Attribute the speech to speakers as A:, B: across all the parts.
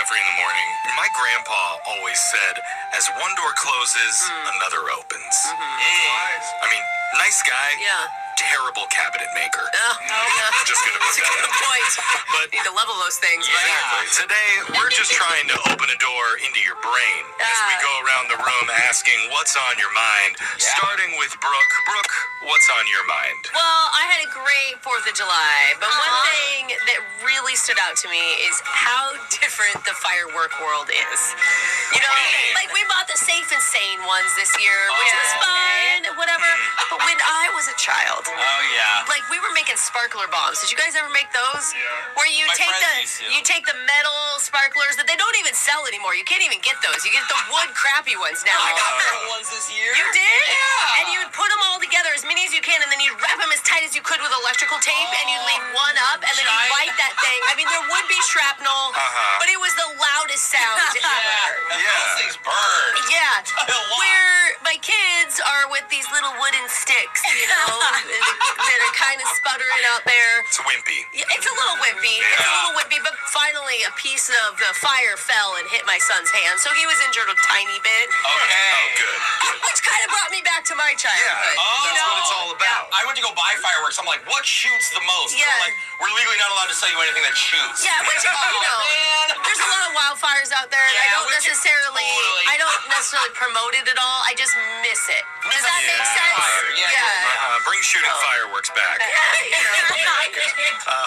A: Jeffrey in the morning. My grandpa always said, as one door closes, another opens. I mean, nice guy.
B: Yeah.
A: Terrible cabinet maker.
B: Oh, yeah.
A: Just gonna put
B: That's a
A: that
B: good
A: out there.
B: point.
A: But
B: Need to level those things, buddy.
A: exactly. Today, we're just trying to open a door into your brain as we go around the room asking what's on your mind. Starting with Brooke. Brooke, what's on your mind?
B: Well, I had a great 4th of July, but one thing that really stood out to me is how different the firework world is. You know, like we bought the Safe and Sane ones this year, which was fun, whatever. But when I was a child, like we were making sparkler bombs. Did you guys ever make those?
A: Yeah.
B: Where you
C: My
B: take
C: friends used to.
B: you take the metal sparklers that they don't even sell anymore. You can't even get those. You get the wood crappy ones now.
C: I got metal ones this year.
B: You did?
C: Yeah.
B: And you would put them all together, as many as you can, and then you'd wrap them as tight as you could with electrical tape, and you'd leave one up, and then you'd light that thing. I mean, there would be shrapnel, but it was the loudest sound ever.
C: Those things burn.
B: Yeah.
C: A lot.
B: Where my kids are with these little wooden sticks, you know, that are kind of sputtering out there.
A: It's wimpy.
B: Yeah, it's a little wimpy. It's a little wimpy, but finally a piece of the fire fell and hit my son's hand, so he was injured a tiny bit.
C: Okay.
A: Oh, good.
B: Which kind of brought me back to my childhood.
A: That's what it's all about.
C: I went to go buy fireworks. I'm like, what shoots the most?
B: Yeah.
C: They're like, we're legally not allowed to sell you anything that shoots.
B: Yeah, which, you know,
C: man.
B: there's a lot of wildfires out there, and I
C: Yeah,
B: don't
C: which-
B: necessarily,
C: totally.
B: I don't necessarily promote it at all. I just miss it. Does that make sense?
C: Fire, yeah.
A: Bring shooting fireworks back.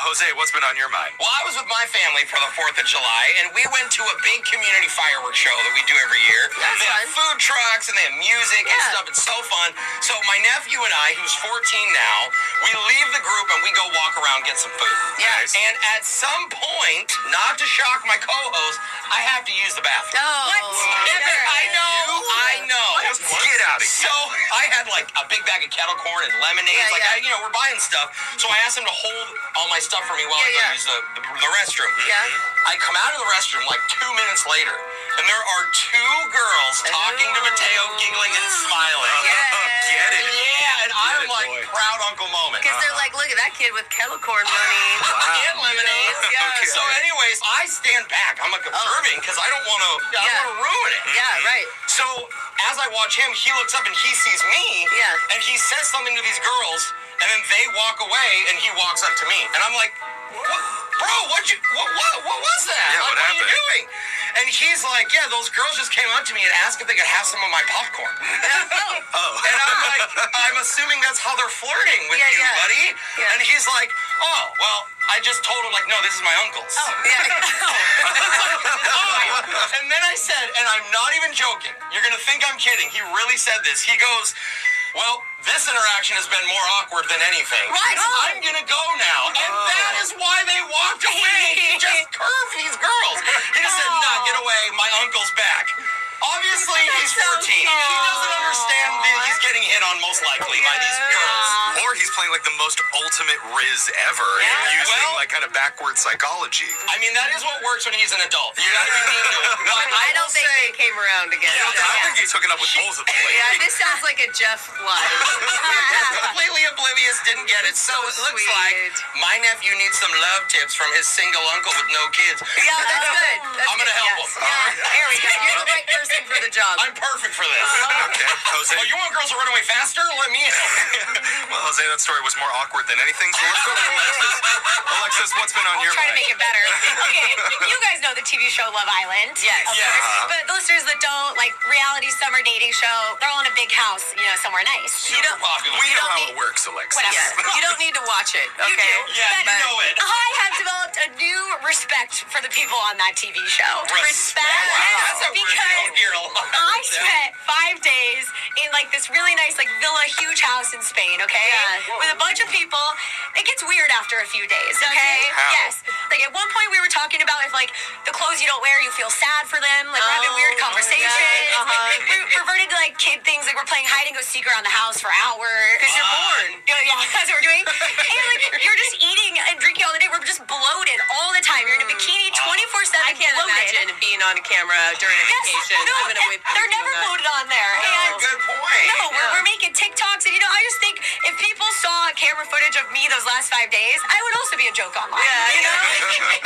A: Jose, what's been on your mind?
C: Well, I was with my family for the 4th of July, and we went to a big community fireworks show that we do every year.
B: That's
C: They have
B: fun.
C: food trucks, and they have music and
B: Yeah.
C: stuff. It's so fun. So my nephew and I, who's 14 now, we leave the group and we go walk around, get some food.
B: Yeah.
A: Nice.
C: And at some point, not to shock my co-host, I have to use the bathroom.
B: Oh.
C: Never. I know.
A: Get out of here.
C: So I had like a big bag of kettle corn and lemonades.
B: Yeah.
C: We're buying stuff. So I asked him to hold all my stuff for me while I go use the restroom.
B: Yeah.
C: I come out of the restroom like 2 minutes later, and there are 2 girls talking to Mateo, giggling and smiling.
A: Get it.
C: Yeah, and I'm
A: it,
C: like,
A: boy.
C: proud uncle moment.
B: Because they're like, look at that kid with kettle corn money.
C: And lemonades.
B: Yeah.
A: Okay.
C: So anyways, I stand back. I'm like observing because I don't want to ruin it.
B: Yeah, right.
C: So as I watch him, he looks up and he sees me.
B: Yeah.
C: And he says something to these girls, and then they walk away, and he walks up to me, and I'm like, what? Bro, what was that?
A: Yeah,
C: like,
A: what
C: are
A: happened?
C: you doing? And he's like, yeah, those girls just came up to me and asked if they could have some of my popcorn. And I'm like, I'm assuming that's how they're flirting with you,
B: Yeah.
C: buddy.
B: Yeah.
C: And he's like, oh, well, I just told him, like, no, this is my uncle's. And then I said, and I'm not even joking, you're going to think I'm kidding. He really said this. He goes, well, this interaction has been more awkward than anything.
B: What?
C: I'm going to go now. And that is why they walked away. He just curved these girls. He just said, nah, get away. My uncle's back. Obviously, he's 14. He doesn't understand that he's getting hit on most likely by these girls.
A: Or he's playing like the most ultimate Riz ever and using like kind of backward psychology.
C: I mean, that is what works when he's an adult. You gotta be mean to him. But
B: I don't think they came around together.
A: I think he's hooking up with both of them.
B: Yeah, this sounds like a Jeff lie.
C: completely oblivious, didn't get it. So it looks
B: sweet.
C: like my nephew needs some love tips from his single uncle with no kids.
B: Yeah, that's good.
C: I'm gonna help him.
B: There we go. You're the right person for the job.
C: I'm perfect for this.
A: Okay, Jose.
C: Oh, you want girls to run away faster? Let me in.
A: Well, Jose, that story was more awkward than anything, so let's go to Alexis. Alexis, what's been on your
D: Try to
A: mind?
D: make it better. Okay, you guys know the TV show Love Island.
B: Yes.
D: Of
C: Yeah.
D: course. But the listeners that don't, like reality summer dating show, they're all in a big house, somewhere nice.
C: Super popular.
A: We know how
D: need-
A: it works, Alexis.
D: Whatever.
B: Yeah. You don't need to watch it,
D: You
B: okay?
D: do.
C: Yeah, you
D: But
C: know it.
D: I have developed a new respect for the people on that TV show.
C: Respect. Wow. That's a word you don't hear a lot.
D: I spent 5 days in like this really nice like villa, huge house in Spain, okay?
B: Yeah.
D: With a bunch of people. It gets weird after a few days, okay?
A: How?
D: Yes. Like at one point we were talking about if like the clothes you don't wear, you feel sad for them. Like we're having weird conversations.
B: yeah,
D: We're perverted to like kid things. Like we're playing hide and go seek around the house for hours.
B: Because you're bored.
D: Yeah, that's what we're doing. And like you're just eating and drinking all the day. We're just bloated all the time. You're in a bikini 24/7.
B: I can't imagine being on camera during a vacation.
D: No,
B: I'm gonna whip
D: they're never
B: you on that.
D: loaded on there.
C: That's
D: And
C: a good point.
D: no, we're making TikToks, and I just think if if people saw camera footage of me those last 5 days, I would also be a joke online.
B: Yeah,
D: you know?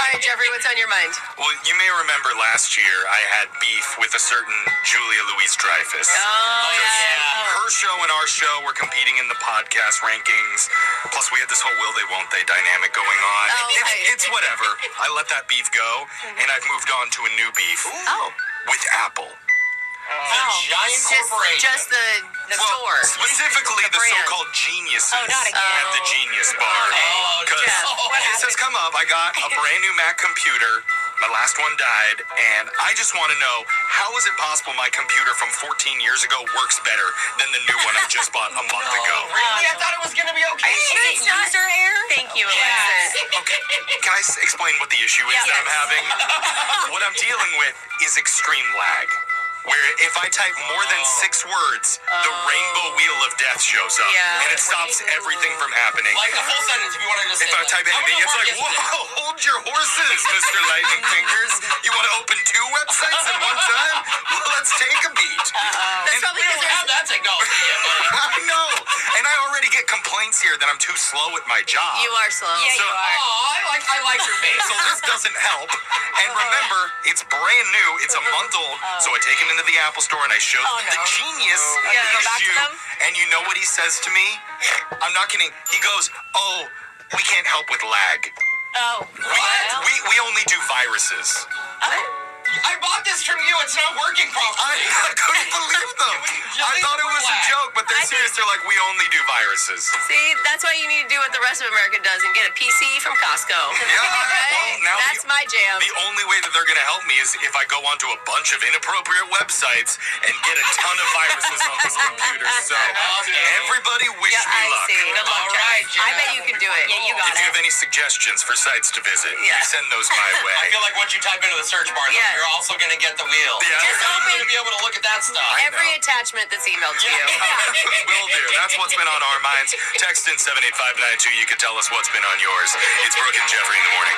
B: All right, Jeffrey, what's on your mind?
A: Well, you may remember last year I had beef with a certain Julia Louis-Dreyfus.
B: Oh,
A: Her show and our show were competing in the podcast rankings. Plus, we had this whole will they, won't they dynamic going on.
B: Oh, okay.
A: It's whatever. I let that beef go, and I've moved on to a new beef
B: Oh.
A: with Apple.
C: The giant corporation.
B: Just the store.
A: Specifically, the
B: brand.
A: so-called geniuses
D: Oh, not again.
A: at the Genius Bar.
C: Oh,
A: Because
C: Jeff, what
A: this has come up. I got a brand new Mac computer. My last one died, and I just want to know, how is it possible my computer from 14 years ago works better than the new one I just bought a month ago?
C: Really? I thought it was going to be okay.
D: Is it user error?
B: Thank you, Alexis.
A: Okay, can I explain what the issue is that I'm having? What I'm dealing with is extreme lag. Where if I type more than 6 words, the rainbow wheel of death shows up.
B: Yeah.
A: And it stops everything from happening.
C: Like the full sentence, if you wanted to say
A: If I type anything, it's like, whoa, hold your horses, Mr. Lightning Fingers. You want to open 2 websites at one time? Well, let's take a beat.
B: That's probably
C: We
B: because
C: don't have that technology yet, buddy.
A: I know. And I already get complaints here that I'm too slow at my job.
B: you are slow.
D: Yeah,
A: So-
D: you are.
C: Oh, I like your face.
A: So this doesn't help. And remember, it's brand new. It's a month old. So I take it into the Apple Store and I show the genius
B: Yeah,
A: the
B: go back to
A: issue.
B: them?
A: And you know what he says to me? I'm not kidding. He goes, "Oh, we can't help with lag.
D: Oh.
A: We only do viruses."
C: I bought this from you. It's not working properly.
A: I couldn't believe them. I thought it was a joke, but they're serious. They're like, "We only do viruses."
B: See, that's why you need to do what the rest of America does and get a PC from Costco.
A: Yeah. Well, now
B: That's my jam.
A: The only way that they're going to help me is if I go onto a bunch of inappropriate websites and get a ton of viruses on this computer. So, everybody wish
B: Yeah,
A: me
B: I
A: luck.
B: see. Good luck,
C: All
B: Jeff.
C: right, Jeff.
B: I bet you can do it.
D: Yeah, you got
A: If you have any suggestions for sites to visit, you
B: Yeah.
A: send those my way.
C: I feel like once you type into the search bar, though,
B: Yeah.
C: you're also going to get the wheel.
A: Yeah.
C: You're
B: Just
C: going to be able to look at that stuff.
B: Every attachment that's emailed to you.
A: Will do. That's what's been on our minds. Text in 78592. You can tell us what's been on yours. It's Brooke and Jeffrey in the morning.